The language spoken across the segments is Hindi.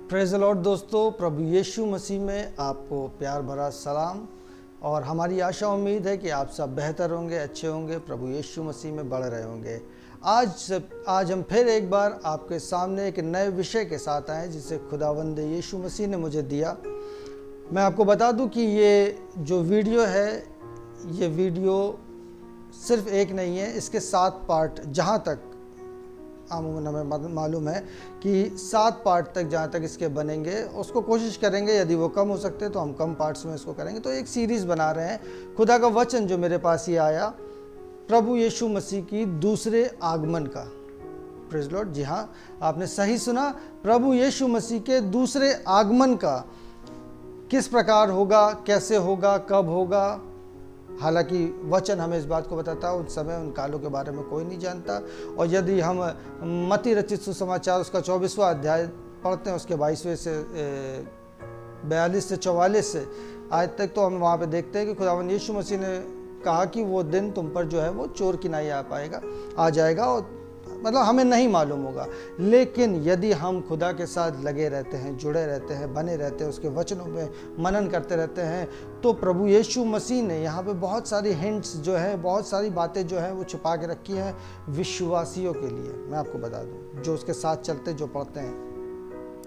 प्रेज़ द लॉर्ड दोस्तों, प्रभु यीशु मसीह में आपको प्यार भरा सलाम। और हमारी आशा उम्मीद है कि आप सब बेहतर होंगे, अच्छे होंगे, प्रभु यीशु मसीह में बढ़ रहे होंगे। आज हम फिर एक बार आपके सामने एक नए विषय के साथ आए जिसे खुदावंद यीशु मसीह ने मुझे दिया। मैं आपको बता दूं कि ये जो वीडियो है, ये वीडियो सिर्फ एक नहीं है, इसके 7 पार्ट, जहाँ तक अमूमन हमें मालूम है कि 7 पार्ट तक जहाँ तक इसके बनेंगे, उसको कोशिश करेंगे। यदि वो कम हो सकते तो हम कम पार्ट्स में इसको करेंगे। तो एक सीरीज़ बना रहे हैं। खुदा का वचन जो मेरे पास ये आया, प्रभु यीशु मसीह की दूसरे आगमन का। प्रेज़ लॉर्ड, जी हाँ, आपने सही सुना, प्रभु यीशु मसीह के दूसरे आगमन का किस प्रकार होगा, कैसे होगा, कब होगा। हालांकि वचन हमें इस बात को बताता है, उन समय उन कालों के बारे में कोई नहीं जानता। और यदि हम मत्ती रचित सुसमाचार उसका 24वां अध्याय पढ़ते हैं, उसके 22वें से 42 से 44 से आज तक, तो हम वहाँ पे देखते हैं कि खुदावंद यीशु मसीह ने कहा कि वो दिन तुम पर जो है वो चोर की नाई आ जाएगा। और मतलब हमें नहीं मालूम होगा, लेकिन यदि हम खुदा के साथ लगे रहते हैं, जुड़े रहते हैं, बने रहते हैं, उसके वचनों में मनन करते रहते हैं, तो प्रभु यीशु मसीह ने यहाँ पे बहुत सारी हिंट्स जो है, बहुत सारी बातें जो है वो छुपा के रखी हैं विश्वासियों के लिए। मैं आपको बता दूँ, जो उसके साथ चलते, जो पढ़ते हैं,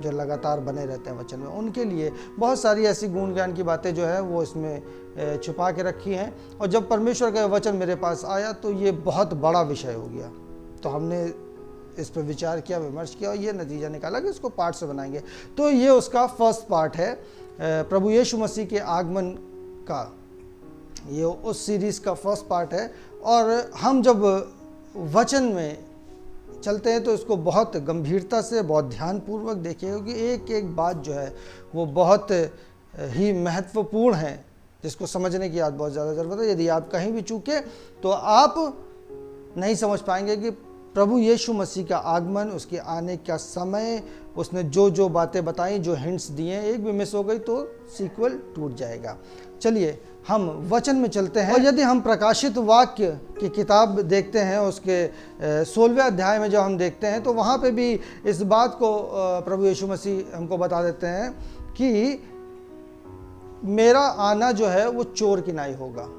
जो लगातार बने रहते हैं वचन में, उनके लिए बहुत सारी ऐसी गुण ज्ञान की बातें जो है वो इसमें छुपा के रखी हैं। और जब परमेश्वर का वचन मेरे पास आया तो ये बहुत बड़ा विषय हो गया। तो हमने इस पर विचार किया, विमर्श किया और ये नतीजा निकाला कि इसको पार्ट से बनाएंगे। तो ये उसका फर्स्ट पार्ट है, प्रभु यीशु मसीह के आगमन का। ये उस सीरीज़ का फर्स्ट पार्ट है। और हम जब वचन में चलते हैं तो इसको बहुत गंभीरता से, बहुत ध्यानपूर्वक देखिए, क्योंकि एक एक बात जो है वो बहुत ही महत्वपूर्ण है, जिसको समझने की आज बहुत ज़्यादा ज़रूरत है। यदि आप कहीं भी चूके तो आप नहीं समझ पाएंगे कि प्रभु यीशु मसीह का आगमन, उसके आने का समय, उसने जो जो बातें बताई, जो हिंट्स दिए, एक भी मिस हो गई तो सीक्वल टूट जाएगा। चलिए हम वचन में चलते हैं। और यदि हम प्रकाशित वाक्य की किताब देखते हैं, उसके 16वें अध्याय में जब हम देखते हैं, तो वहाँ पे भी इस बात को प्रभु यीशु मसीह हमको बता देते हैं कि मेरा आना जो है वो चोर की नाई होगा।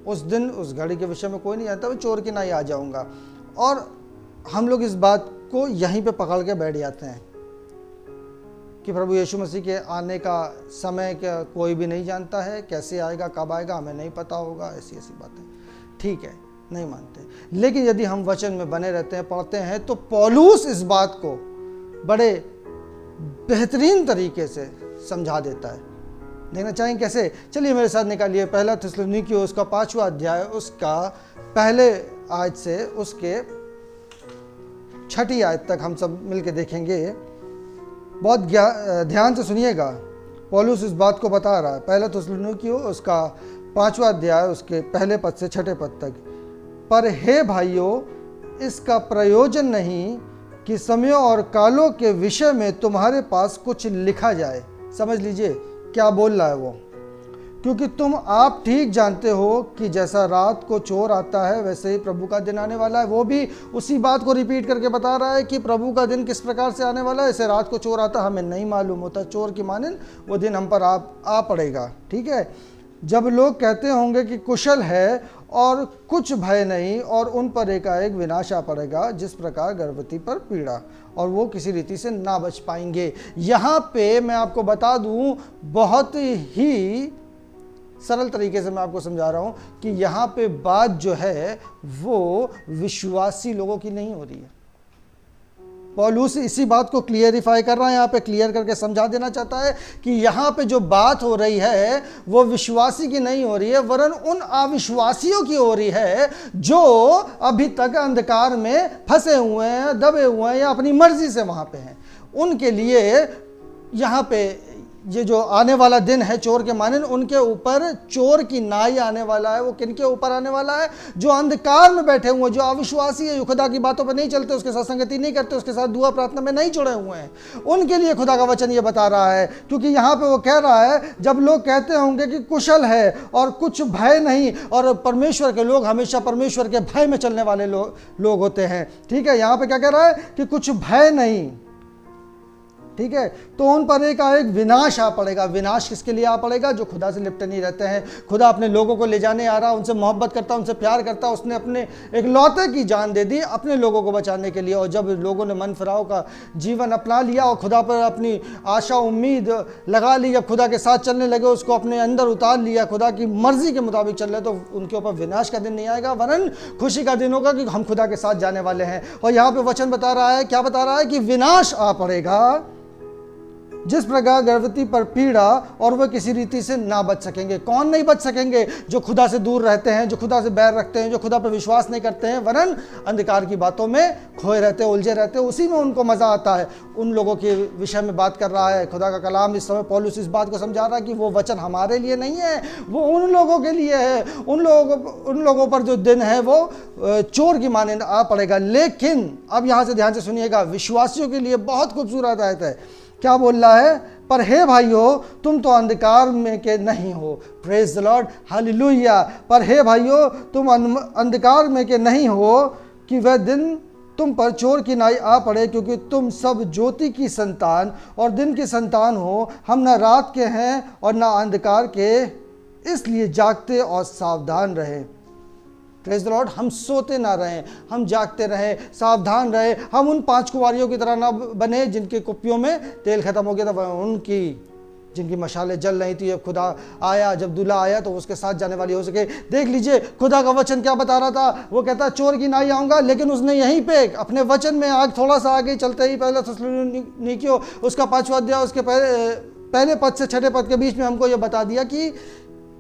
उस दिन, उस घड़ी के विषय में कोई नहीं जानता, वो चोर की नाई आ जाऊंगा। और हम लोग इस बात को यहीं पे पकड़ के बैठ जाते हैं कि प्रभु यीशु मसीह के आने का समय क्या कोई भी नहीं जानता है, कैसे आएगा, कब आएगा, हमें नहीं पता होगा, ऐसी ऐसी बातें। ठीक है, नहीं मानते। लेकिन यदि हम वचन में बने रहते हैं, पढ़ते हैं, तो पौलुस इस बात को बड़े बेहतरीन तरीके से समझा देता है। देखना चाहेंगे कैसे? चलिए मेरे साथ निकालिए पहला थिस्सलुनीकियों उसका 5वां अध्याय, उसका पहले आयत से उसके 6ठी आयत तक हम सब मिलके देखेंगे। बहुत ध्यान से सुनिएगा, पौलुस इस बात को बता रहा है। पहला थिस्सलुनीकियों उसका 5वां अध्याय, उसके पहले पद से 6ठे पद तक। पर हे भाइयों, इसका प्रयोजन नहीं कि समयों और कालों के विषय में तुम्हारे पास कुछ लिखा जाए। समझ लीजिए क्या बोल रहा है वो, क्योंकि तुम आप ठीक जानते हो कि जैसा रात को चोर आता है, वैसे ही प्रभु का दिन आने वाला है। वो भी उसी बात को रिपीट करके बता रहा है कि प्रभु का दिन किस प्रकार से आने वाला है। ऐसे रात को चोर आता, हमें नहीं मालूम होता, चोर की मानिन वो दिन हम पर आ पड़ेगा। ठीक है, जब लोग कहते होंगे कि कुशल है और कुछ भय नहीं, और उन पर एकाएक विनाश आ पड़ेगा, जिस प्रकार गर्भवती पर पीड़ा, और वो किसी रीति से ना बच पाएंगे। यहाँ पे मैं आपको बता दूं, बहुत ही सरल तरीके से मैं आपको समझा रहा हूँ कि यहाँ पे बात जो है वो विश्वासी लोगों की नहीं हो रही है। पौलुस इसी बात को क्लियरिफाई कर रहा है, यहाँ पे क्लियर करके समझा देना चाहता है कि यहाँ पे जो बात हो रही है वो विश्वासी की नहीं हो रही है, वरन उन अविश्वासियों की हो रही है जो अभी तक अंधकार में फंसे हुए हैं, दबे हुए हैं, या अपनी मर्जी से वहाँ पे हैं। उनके लिए यहाँ पे ये जो आने वाला दिन है चोर के मानिन, उनके ऊपर चोर की नाई आने वाला है। वो किनके ऊपर आने वाला है? जो अंधकार में बैठे हुए हैं, जो अविश्वासी है, जो खुदा की बातों पर नहीं चलते, उसके साथ संगति नहीं करते, उसके साथ दुआ प्रार्थना में नहीं जुड़े हुए हैं। उनके लिए खुदा का वचन ये बता रहा है, क्योंकि यहाँ पे वो कह रहा है, जब लोग कहते होंगे कि कुशल है और कुछ भय नहीं, और परमेश्वर के लोग हमेशा परमेश्वर के भय में चलने वाले लोग होते हैं। ठीक है, यहाँ पे क्या कह रहा है कि कुछ भय नहीं, ठीक है, तो उन पर एक विनाश आ पड़ेगा। विनाश किसके लिए आ पड़ेगा? जो खुदा से लिपटे नहीं रहते हैं। खुदा अपने लोगों को ले जाने आ रहा, उनसे मोहब्बत करता, उनसे प्यार करता। उसने अपने एक लौते की जान दे दी अपने लोगों को बचाने के लिए। और जब लोगों ने मन फिराव का जीवन अपना लिया और खुदा पर अपनी आशा उम्मीद लगा ली, जब खुदा के साथ चलने लगे, उसको अपने अंदर उतार लिया, खुदा की मर्जी के मुताबिक चल रहे, तो उनके ऊपर विनाश का दिन नहीं आएगा, वरन खुशी का दिन होगा कि हम खुदा के साथ जाने वाले हैं। और यहाँ पे वचन बता रहा है, क्या बता रहा है? कि विनाश आ पड़ेगा। जिस प्रकार गर्भवती पर पीड़ा, और वह किसी रीति से ना बच सकेंगे। कौन नहीं बच सकेंगे? जो खुदा से दूर रहते हैं, जो खुदा से बैर रखते हैं, जो खुदा पर विश्वास नहीं करते हैं, वरन अंधकार की बातों में खोए रहते हैं, उलझे रहते हैं, उसी में उनको मजा आता है। उन लोगों के विषय में बात कर रहा है खुदा का कलाम। इस समय पौलुस इस बात को समझा रहा है कि वो वचन हमारे लिए नहीं है, वो उन लोगों के लिए है। उन लोगों पर जो दिन है वो चोर की माने आ पड़ेगा। लेकिन अब यहाँ से ध्यान से सुनिएगा, विश्वासियों के लिए बहुत खूबसूरत आयत है। क्या बोल रहा है? पर हे भाइयों, तुम तो अंधकार में के नहीं हो। Praise the Lord, hallelujah. पर हे भाइयों, तुम अंधकार में के नहीं हो कि वह दिन तुम पर चोर की नाई आ पड़े, क्योंकि तुम सब ज्योति की संतान और दिन की संतान हो। हम न रात के हैं और न अंधकार के, इसलिए जागते और सावधान रहें। प्रेज द लॉर्ड, हम सोते ना रहें, हम जागते रहें, सावधान रहे। हम उन 5 कुंवारियों की तरह ना बने जिनके कुप्पियों में तेल खत्म हो गया था, उनकी जिनकी मशालें जल रही थी। जब खुदा आया, जब दूल्हा आया, तो उसके साथ जाने वाली हो सके। देख लीजिए खुदा का वचन क्या बता रहा था। वो कहता चोर की नाई आऊँगा, लेकिन उसने यहीं पे अपने वचन में आग थोड़ा सा आगे चलते ही, पहले थेसलोनिकियों उसका 5वां अध्याय उसके पहले पद से 6ठे पद के बीच में हमको ये बता दिया कि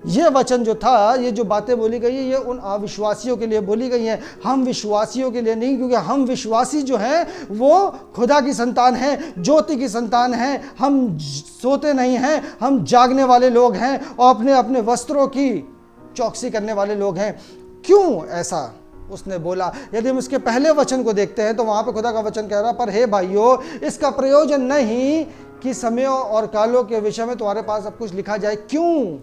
ये वचन जो था, ये जो बातें बोली गई है, ये उन अविश्वासियों के लिए बोली गई हैं, हम विश्वासियों के लिए नहीं। क्योंकि हम विश्वासी जो हैं वो खुदा की संतान हैं, ज्योति की संतान हैं। हम सोते नहीं हैं, हम जागने वाले लोग हैं और अपने अपने वस्त्रों की चौकसी करने वाले लोग हैं। क्यों ऐसा उसने बोला? यदि हम इसके पहले वचन को देखते हैं तो वहां पे खुदा का वचन कह रहा, पर हे भाइयों, इसका प्रयोजन नहीं कि समयों और कालों के विषय में तुम्हारे पास सब कुछ लिखा जाए। क्यों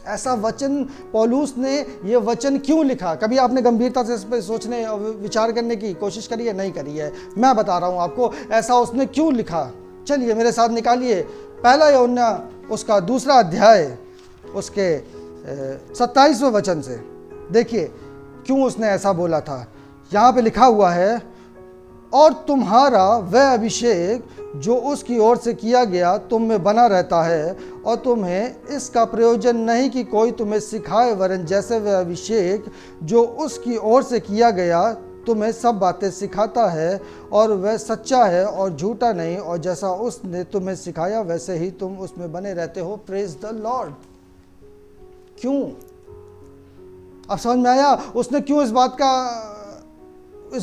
ऐसा वचन पौलुस ने ये वचन क्यों लिखा? कभी आपने गंभीरता से इस पर सोचने और विचार करने की कोशिश करी है? नहीं करी है। मैं बता रहा हूँ आपको ऐसा उसने क्यों लिखा। चलिए मेरे साथ निकालिए पहला यूहन्ना उसका 2 अध्याय उसके 27वें वचन से। देखिए क्यों उसने ऐसा बोला था। यहाँ पे लिखा हुआ है, और तुम्हारा वह अभिषेक जो उसकी ओर से किया गया तुम में बना रहता है, और तुम्हें इसका प्रयोजन नहीं कि कोई तुम्हें सिखाए, वरन जैसे वह अभिषेक जो उसकी ओर से किया गया तुम्हें सब बातें सिखाता है, और वह सच्चा है और झूठा नहीं, और जैसा उसने तुम्हें सिखाया वैसे ही तुम उसमें बने रहते हो। Praise the Lord. क्यों? अब समझ में आया उसने क्यों इस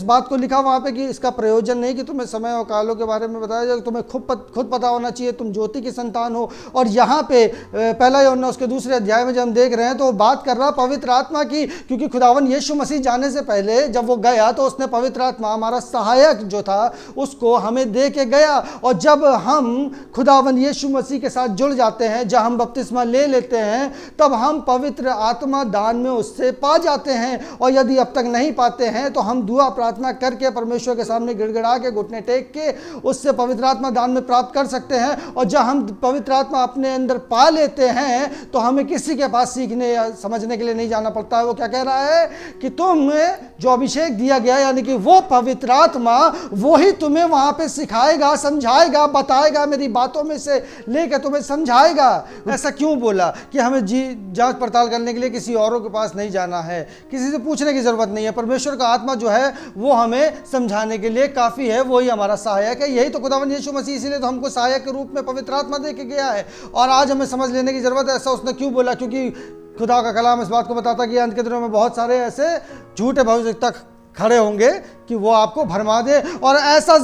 बात को लिखा वहाँ पे कि इसका प्रयोजन नहीं कि तुम्हें समय और कालों के बारे में बताया जाए, तुम्हें खुद पता होना चाहिए, तुम ज्योति की संतान हो। और यहाँ पे पहला यूहन्ना उसके 2 अध्याय में जब हम देख रहे हैं तो वो बात कर रहा पवित्र आत्मा की, क्योंकि खुदावन यीशु मसीह जाने से पहले जब वो गया तो उसने पवित्र आत्मा हमारा सहायक जो था उसको हमें दे के गया। और जब हम खुदावन यीशु मसीह के साथ जुड़ जाते हैं, जब हम बपतिस्मा ले लेते हैं, तब हम पवित्र आत्मा दान में उससे पा जाते हैं। और यदि अब तक नहीं पाते हैं तो हम दुआ प्रार्थना करके परमेश्वर के सामने गिड़गिड़ा के घुटने टेक के उससे पवित्र आत्मा दान में प्राप्त कर सकते हैं। और जब हम पवित्र आत्मा अपने अंदर पा लेते हैं तो हमें किसी के पास सीखने या समझने के लिए नहीं जाना पड़ता है। वो क्या कह रहा है कि तुम्हें जो अभिषेक दिया गया, यानी कि वो पवित्र आत्मा, वो ही तुम्हें वहां पे सिखाएगा, समझाएगा, बताएगा, मेरी बातों में से लेकर तुम्हें समझाएगा। ऐसा क्यों बोला कि हमें जांच पड़ताल करने के लिए किसी औरों के पास नहीं जाना है, किसी से पूछने की जरूरत नहीं है। परमेश्वर का आत्मा जो है वो हमें समझाने के लिए काफ़ी है, वही हमारा सहायक है। यही तो खुदावन यीशु मसीह इसीलिए तो हमको सहायक के रूप में पवित्र आत्मा दे के गया है। और आज हमें समझ लेने की जरूरत है ऐसा उसने क्यों बोला, क्योंकि खुदा का कलाम इस बात को बताता कि अंत के दिनों में बहुत सारे ऐसे झूठे भविष्यवक्ता खड़े होंगे कि वो आपको भरमा दे। और ऐसा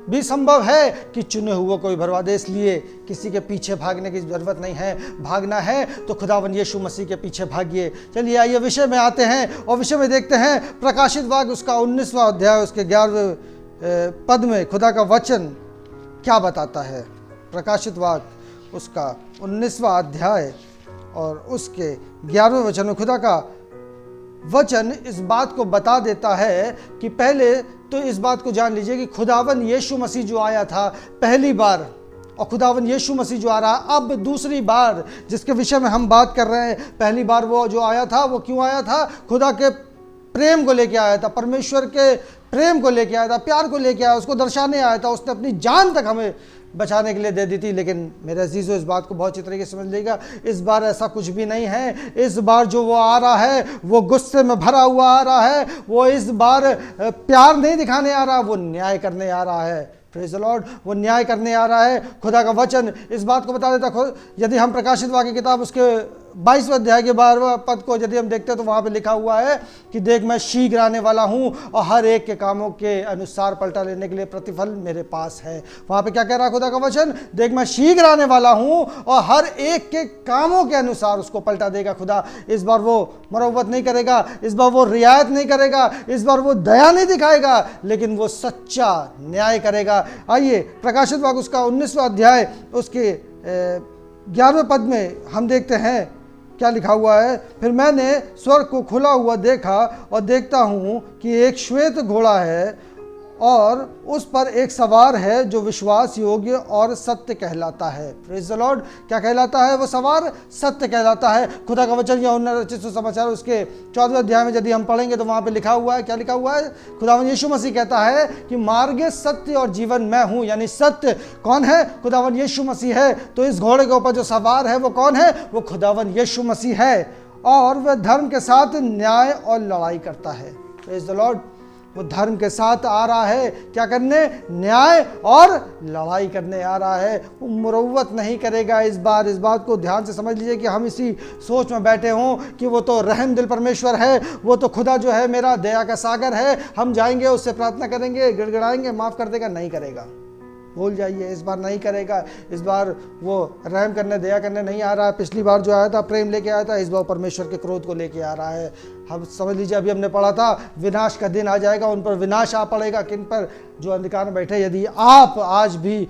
भी संभव है कि चुने हुए को भी भरवा दे। इसलिए किसी के पीछे भागने की जरूरत नहीं है। भागना है तो खुदावन यीशु मसीह के पीछे भागिए। चलिए आइए विषय में आते हैं और विषय में देखते हैं प्रकाशित वाक्य उसका 19वां अध्याय उसके 11वें पद में खुदा का वचन क्या बताता है। प्रकाशित वाक्य उसका 19वां अध्याय और उसके 11वें वचन में खुदा का वचन इस बात को बता देता है कि पहले तो इस बात को जान लीजिए कि खुदावन यीशु मसीह जो आया था पहली बार, और खुदावन यीशु मसीह जो आ रहा है अब दूसरी बार, जिसके विषय में हम बात कर रहे हैं। पहली बार वो जो आया था वो क्यों आया था? खुदा के प्रेम को लेके आया था, परमेश्वर के प्रेम को लेके आया था, प्यार को लेके आया, उसको दर्शाने आया था। उसने अपनी जान तक हमें बचाने के लिए दे दी थी। लेकिन मेरे अजीजों, इस बात को बहुत अच्छी तरीके से समझ लीजिएगा, इस बार ऐसा कुछ भी नहीं है। इस बार जो वो आ रहा है वो गुस्से में भरा हुआ आ रहा है। वो इस बार प्यार नहीं दिखाने आ रहा, वो न्याय करने आ रहा है। प्रेज़ द लॉर्ड, वो न्याय करने आ रहा है। खुदा का वचन इस बात को बता देता, यदि हम प्रकाशित वाक्य किताब उसके 22वें अध्याय के 12वें पद को यदि हम देखते हैं तो वहाँ पे लिखा हुआ है कि देख मैं शीघ्र आने वाला हूँ और हर एक के कामों के अनुसार पलटा लेने के लिए प्रतिफल मेरे पास है। वहाँ पे क्या कह रहा है खुदा का वचन? देख मैं शीघ्र आने वाला हूँ और हर एक के कामों के अनुसार उसको पलटा देगा खुदा। इस बार वो मरम्मत नहीं करेगा, इस बार वो रियायत नहीं करेगा, इस बार वो दया नहीं दिखाएगा, लेकिन वो सच्चा न्याय करेगा। आइए प्रकाशित वाक्य उसका 19वां अध्याय उसके 11वें पद में हम देखते हैं क्या लिखा हुआ है। फिर मैंने स्वर्ग को खुला हुआ देखा और देखता हूँ कि एक श्वेत घोड़ा है और उस पर एक सवार है जो विश्वास योग्य और सत्य कहलाता है। प्रेज़ द लॉर्ड, क्या कहलाता है वो सवार? सत्य कहलाता है। खुदा का वचन यूहन्ना रचित सुसमाचार उसके 14वें अध्याय में यदि हम पढ़ेंगे तो वहाँ पे लिखा हुआ है, क्या लिखा हुआ है? खुदावन यीशु मसीह कहता है कि मार्ग, सत्य और जीवन मैं हूँ। यानी सत्य कौन है? खुदावन यीशु मसीह है। तो इस घोड़े के ऊपर जो सवार है वो कौन है? वो खुदावन यीशु मसीह है। और वह धर्म के साथ न्याय और लड़ाई करता है। प्रेज़ द लॉर्ड, वो धर्म के साथ आ रहा है, क्या करने? न्याय और लड़ाई करने आ रहा है। वो मुरव्वत नहीं करेगा इस बार। इस बात को ध्यान से समझ लीजिए कि हम इसी सोच में बैठे हों कि वो तो रहम दिल परमेश्वर है, वो तो खुदा जो है मेरा दया का सागर है। हम जाएंगे उससे प्रार्थना करेंगे, गिड़गिड़ाएंगे, माफ़ कर देगा। नहीं करेगा, भूल जाइए, इस बार नहीं करेगा। इस बार वो रहम करने, दया करने नहीं आ रहा है। पिछली बार जो आया था प्रेम लेके आया था, इस बार परमेश्वर के क्रोध को लेके आ रहा है। हम समझ लीजिए, अभी हमने पढ़ा था विनाश का दिन आ जाएगा, उन पर विनाश आ पड़ेगा। किन पर? जो अंधकार में बैठे। यदि आप आज भी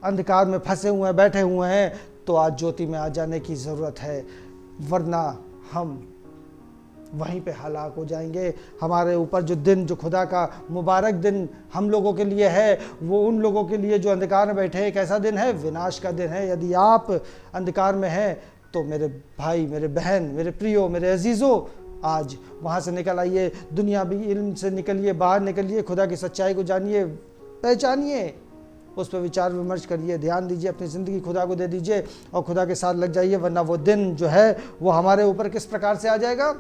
अंधकार में फंसे हुए हैं, बैठे हुए हैं, तो आज ज्योति में आ जाने की ज़रूरत है, वरना हम वहीं पे हलाक हो जाएंगे। हमारे ऊपर जो दिन, जो खुदा का मुबारक दिन हम लोगों के लिए है, वो उन लोगों के लिए जो अंधकार में बैठे हैं, कैसा दिन है? विनाश का दिन है। यदि आप अंधकार में हैं तो मेरे भाई, मेरे बहन, मेरे प्रियो, मेरे अजीज़ों, आज वहाँ से निकल आइए, दुनियावी इल्म से निकलिए, बाहर निकलिए, खुदा की सच्चाई को जानिए, पहचानिए, उस पर विचार विमर्श करिए, ध्यान दीजिए, अपनी ज़िंदगी खुदा को दे दीजिए और खुदा के साथ लग जाइए। वरना वो दिन जो है वो हमारे ऊपर किस प्रकार से आ जाएगा?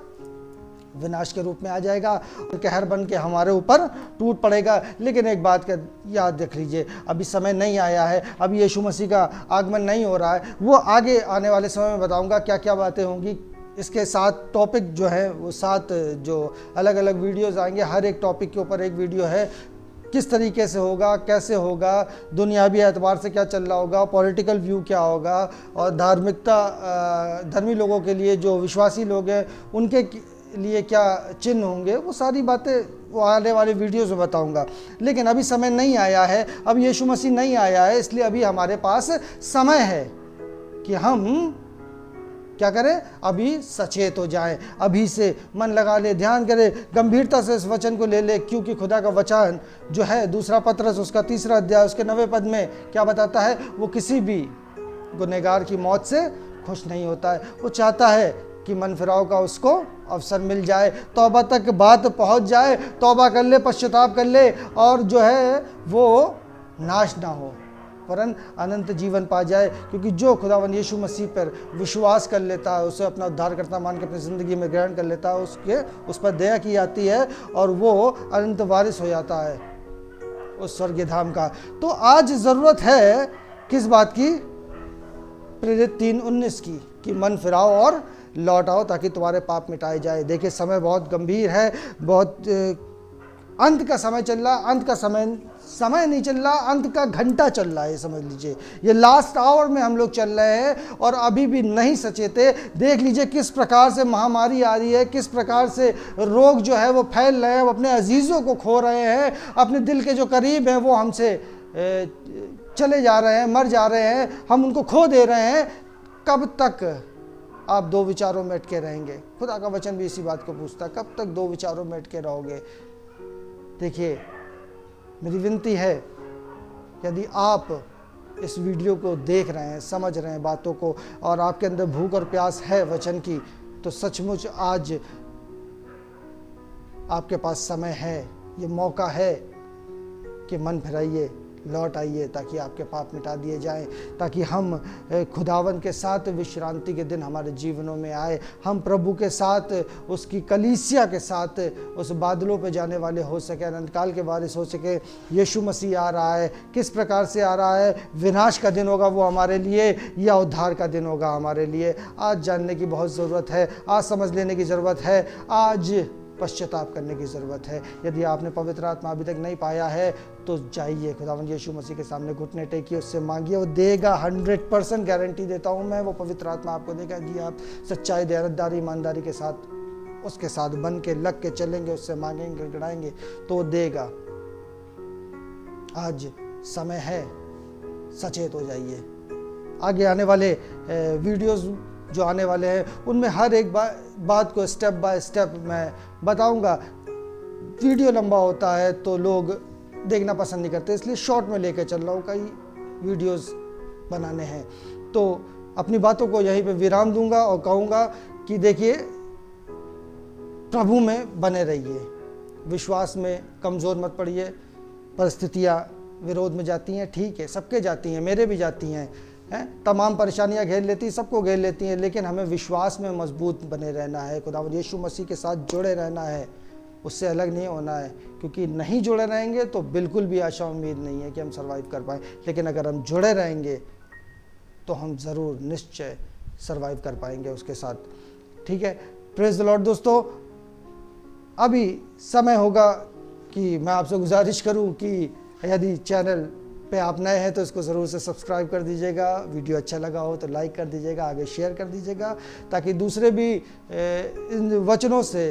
विनाश के रूप में आ जाएगा और कहर बन के हमारे ऊपर टूट पड़ेगा। लेकिन एक बात का याद रख लीजिए, अभी समय नहीं आया है, अभी यीशु मसीह का आगमन नहीं हो रहा है। वो आगे आने वाले समय में बताऊंगा क्या क्या बातें होंगी। इसके 7 टॉपिक जो है वो 7 जो अलग अलग वीडियोज़ आएंगे, हर एक टॉपिक के ऊपर एक वीडियो है। किस तरीके से होगा, कैसे होगा, दुनियावी एतबार से क्या चल रहा होगा, पॉलिटिकल व्यू क्या होगा, और धर्मी लोगों के लिए, जो विश्वासी लोग हैं उनके लिए क्या चिन्ह होंगे, वो सारी बातें वो आने वाले वीडियोज़ में बताऊंगा। लेकिन अभी समय नहीं आया है, अब यीशु मसीह नहीं आया है, इसलिए अभी हमारे पास समय है कि हम क्या करें? अभी सचेत हो जाएं, अभी से मन लगा ले, ध्यान करें, गंभीरता से इस वचन को ले ले। क्योंकि खुदा का वचन जो है, दूसरा पत्रस उसका 3रा अध्याय उसके 9वें पद में क्या बताता है? वो किसी भी गुनहगार की मौत से खुश नहीं होता है। वो चाहता है कि मन फिराव का उसको अवसर मिल जाए, तौबा तक बात पहुंच जाए, तौबा कर ले, पश्चाताप कर ले, और जो है वो नाश ना हो, वरन अनंत जीवन पा जाए। क्योंकि जो खुदावन यीशु मसीह पर विश्वास कर लेता है, उसे अपना उद्धारकर्ता मान के अपनी ज़िंदगी में ग्रहण कर लेता है, उस पर दया की जाती है और वो अनंत वारिस हो जाता है उस स्वर्गीय धाम का। तो आज ज़रूरत है किस बात की? प्रेरित 3:19 की, कि मन फिराओ और लौट आओ ताकि तुम्हारे पाप मिटाए जाए। देखिए, समय बहुत गंभीर है, बहुत अंत का समय चल रहा। अंत का समय नहीं चल रहा, अंत का घंटा चल रहा है, समझ लीजिए। ये लास्ट आवर में हम लोग चल रहे हैं और अभी भी नहीं सचेते। देख लीजिए किस प्रकार से महामारी आ रही है, किस प्रकार से रोग जो है वो फैल रहे हैं, अपने अजीज़ों को खो रहे हैं, अपने दिल के जो करीब हैं वो हमसे चले जा रहे हैं, मर जा रहे हैं, हम उनको खो दे रहे हैं। कब तक आप दो विचारों में अटके रहेंगे? खुदा का वचन भी इसी बात को पूछता है, कब तक दो विचारों में अटके रहोगे? देखिए, मेरी विनती है, यदि आप इस वीडियो को देख रहे हैं, समझ रहे हैं बातों को, और आपके अंदर भूख और प्यास है वचन की, तो सचमुच आज आपके पास समय है, ये मौका है कि मन फिराइए, लौट आइए, ताकि आपके पाप मिटा दिए जाएं, ताकि हम खुदावन के साथ विश्रांति के दिन हमारे जीवनों में आए, हम प्रभु के साथ, उसकी कलीसिया के साथ उस बादलों पे जाने वाले हो सके, अनंतकाल के वारिस हो सके। यीशु मसीह आ रहा है, किस प्रकार से आ रहा है? विनाश का दिन होगा वो हमारे लिए, या उद्धार का दिन होगा हमारे लिए? आज जानने की बहुत ज़रूरत है, आज समझ लेने की ज़रूरत है, आज पश्चाताप करने की ज़रूरत है। यदि आपने पवित्र आत्मा अभी तक नहीं पाया है तो जाइए, खुदावंद यीशु मसीह के सामने घुटने टेकिए, उससे मांगिए, वो देगा। 100% गारंटी देता हूँ मैं, वो पवित्र आत्मा आपको देगा। यदि आप सच्चाई, दयानतदारी, ईमानदारी के साथ उसके साथ बन के लग के चलेंगे, उससे मांगेंगे, गिड़गिड़ाएंगे, तो वो देगा। आज समय है, सचेत हो जाइए। आगे आने वाले वीडियोस जो आने वाले हैं, उनमें हर एक बात को स्टेप बाय स्टेप मैं बताऊंगा। वीडियो लंबा होता है तो लोग देखना पसंद नहीं करते, इसलिए शॉर्ट में लेकर चल रहा हूँ। कई वीडियोस बनाने हैं, तो अपनी बातों को यहीं पे विराम दूंगा और कहूँगा कि देखिए, प्रभु में बने रहिए, विश्वास में कमज़ोर मत पड़िए। परिस्थितियाँ विरोध में जाती हैं, ठीक है, सबके जाती हैं, मेरे भी जाती हैं, तमाम परेशानियां घेर लेती, सबको घेर लेती हैं, लेकिन हमें विश्वास में मजबूत बने रहना है, खुदावंद यीशु मसीह के साथ जुड़े रहना है, उससे अलग नहीं होना है। क्योंकि नहीं जुड़े रहेंगे तो बिल्कुल भी आशा उम्मीद नहीं है कि हम सर्वाइव कर पाएँ, लेकिन अगर हम जुड़े रहेंगे तो हम ज़रूर निश्चय सर्वाइव कर पाएंगे उसके साथ। ठीक है, प्रेज़ द लॉर्ड। दोस्तों, अभी समय होगा कि मैं आपसे गुजारिश करूं कि यदि चैनल पे आप नए हैं तो इसको ज़रूर से सब्सक्राइब कर दीजिएगा, वीडियो अच्छा लगा हो तो लाइक कर दीजिएगा, आगे शेयर कर दीजिएगा, ताकि दूसरे भी इन वचनों से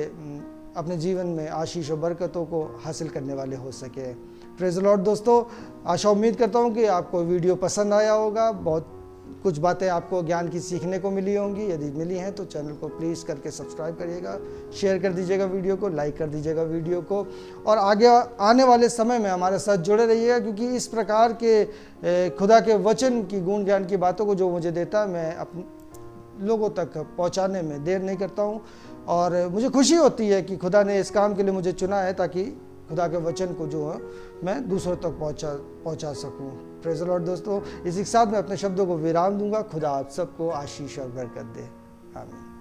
अपने जीवन में आशीष और बरकतों को हासिल करने वाले हो सके। Praise the Lord. दोस्तों, आशा उम्मीद करता हूँ कि आपको वीडियो पसंद आया होगा, बहुत कुछ बातें आपको ज्ञान की सीखने को मिली होंगी। यदि मिली हैं तो चैनल को प्लीज़ करके सब्सक्राइब करिएगा, शेयर कर दीजिएगा वीडियो को, लाइक कर दीजिएगा वीडियो को, और आगे आने वाले समय में हमारे साथ जुड़े रहिएगा, क्योंकि इस प्रकार के खुदा के वचन की गुण ज्ञान की बातों को जो मुझे देता है, मैं अपने लोगों तक पहुंचाने में देर नहीं करता हूं। और मुझे खुशी होती है कि खुदा ने इस काम के लिए मुझे चुना है, ताकि खुदा के वचन को जो है मैं दूसरों तक पहुंचा सकूं। Praise the Lord. दोस्तों, इसी के साथ मैं अपने शब्दों को विराम दूंगा। खुदा आप सबको आशीष और बरकत दे। आमीन।